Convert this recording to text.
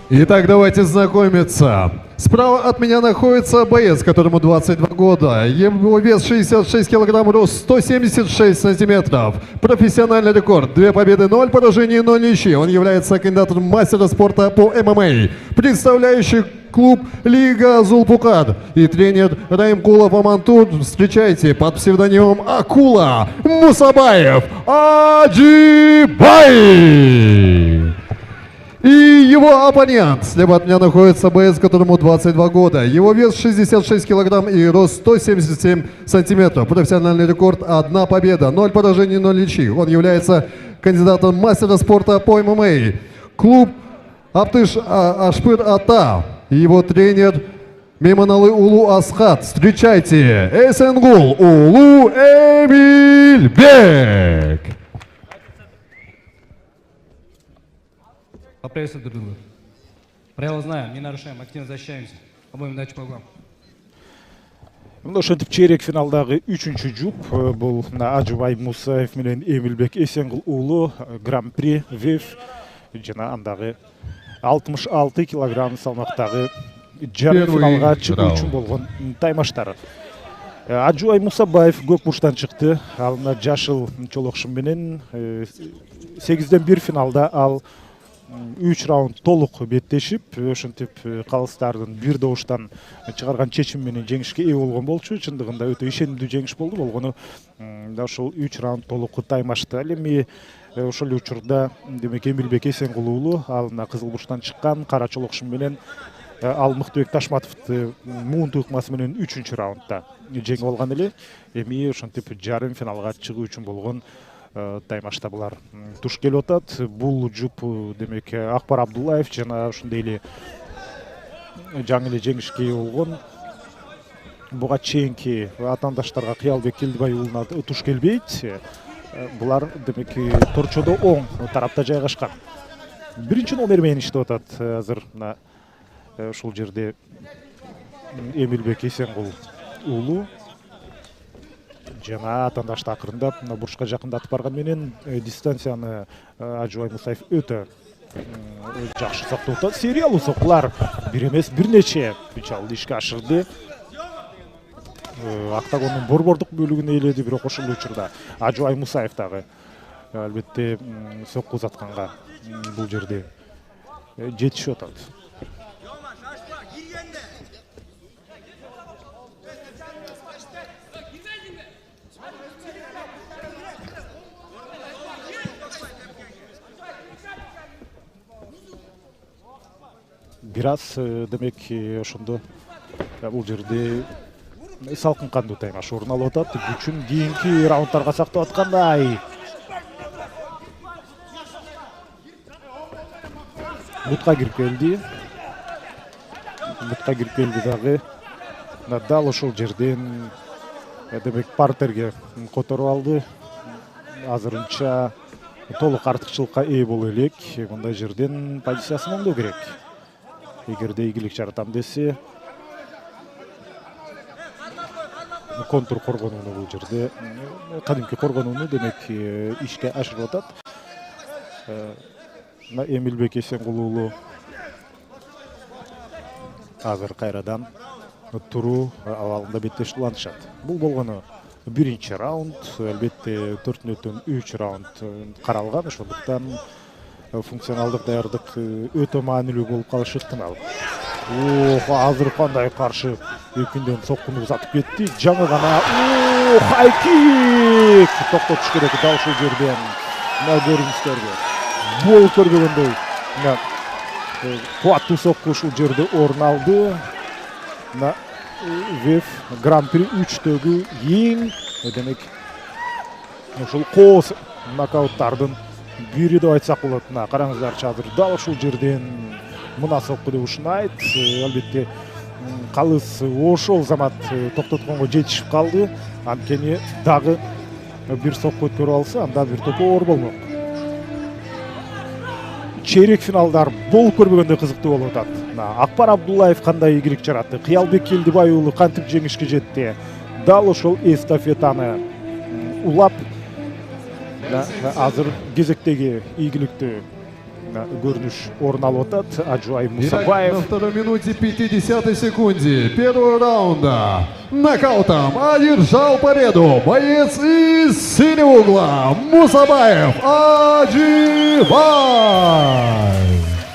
Итак, давайте знакомиться. Справа от меня находится боец, которому 22 года. Его вес 66 килограмм, рост 176 сантиметров. Профессиональный рекорд. 2 победы, 0 поражений, 0 ничьи. Он является кандидатом мастера спорта по ММА, представляющий клуб Лига Зулпукат. И тренер Раймкулов Амантур. Встречайте под псевдонимом Акула Мусабаев Аджибай. И его оппонент. Слева от меня находится боец, которому 22 года. Его вес 66 килограмм и рост 177 сантиметров. Профессиональный рекорд 1 победа, 0 поражений, 0 ничьих. Он является кандидатом мастера спорта по ММА. Клуб Аптыш Ашпыр Ата. Его тренер Меманалы Улу Асхат. Встречайте, Эсенгул Улу Эмильбек. Поприветствую друг друга. Правила знаем, не нарушаем, активно защищаемся. Обоим удачи по рукам. Ошентип чейрек финалдагы 3-чү жуп бул Аджыбай Мусаев менен Эмилбек Эсенгул уулу Гран-при ВЕФ жана андагы 66 килограмм салмактагы жарым финалга чыгуу үчүн болгон таймаштар. Аджыбай Мусабаев көк бурчтан чыкты. Ал жашыл чолокшум менен 8ден 1 финалда ал 3 раунд толук беттешип, ошентип калыстардын бир добуштан чыгарган чечим менен жеңишке ээ болгон болчу. Чындыгында өтө ишенимдүү жеңиш болду. Болгону да ошол 3 раунд толук таймашты. Ал эми ошол учурда демек Эмилбек Эсенгул уулу ал кызыл бурчтан чыккан кара чолокшум менен ал Мыктыбек Ташматовду муунтуу ыкмасы менен 3-чү раундда жеңип алган эле. Эми ошентип жарым финалга чыгуу үчүн болгон таймашта булар туш келип атат. Бул жуп демек Акбар Абдуллаев жана ошондой эле жаңы эле жеңишке ээ болгон буга чейинки атаандаштарга Кыялбек Келдибай уулуна туш келбейт. Булар демек торчодо оң тарапта жайгашкан. Биринчи номер менен иштеп атат азыр мына ушул жерде Эмилбек Эсенгул уулу жана атаандашты акырындап бурчка жакындатып барган менен дистанцияны Аджыбай Мусаев өтө жакшы соктоп атат. Сериялуу соккулар бир эмес бир нече пичалды ишке ашырды. Октагондун борбордук бөлүгүн ээледи, бирок ошол учурда Аджыбай Мусаев дагы албетте сокку узатканга бул жерде жетишип атат. Бир аз демек ошондо бул жерде салкын кандуу таймаш орун алып атат. Күчүн кийинки раундтарга сактап аткандай. Мутка кирип келди. Дагы. Дал ошол жерден демек партерге которуп алды. Азырынча толук артыкчылыкка ээ боло элек. Мындай жерден позициясын оңдоо керек. Эгерде ийгилик жаратам десе, контур коргонууну бул жерде кадимки коргонууну демек ишке ашырып атат. Эмилбек Эсенгул уулу азыр кайрадан туруу абалында беттешип улантышат. Бул болгону биринчи раунд. Албетте 4-төн 3 раунд каралган. Ошондуктан функционалдык даярдык өтө маанилүү болуп калышы ыктымал. Азыр кандай каршы экинден соккуну узатып кетти. Жаңы гана хайкик токтотуш керек дал ушул жерден. Көрүңүздөргө бол көрбөгөндөй кубаттуу сокку ушул жерде орун алды. ВЕФ Гран-при 3-төгү эң демек ушул кооз нокауттардын бири деп айтсак болот. Караңыздарчы, азыр дал ушул жерден мына сокку деп ушунайт. Албетте калыс ошол замат токтотконго жетишип калды. Анткени дагы бир сокку өткөрүп алса, анда бир топ оор болмок. Чейрек финалдар бол көрбөгөндөй кызыктуу болуп атат. Акбар Абдуллаев кандай ийгилик жаратты, Кыялбек Келдибай уулу кантип жеңишке жетти. Дал ошол эстафетаны улап азыр кезектеги ийгиликтүү көрүнүш орун алып атат. Ажубай Итак, на Мусабаев второй минуте 50 секунде первого раунда нокаутом одержал победу боец из синего угла Мусабаев Аджибай.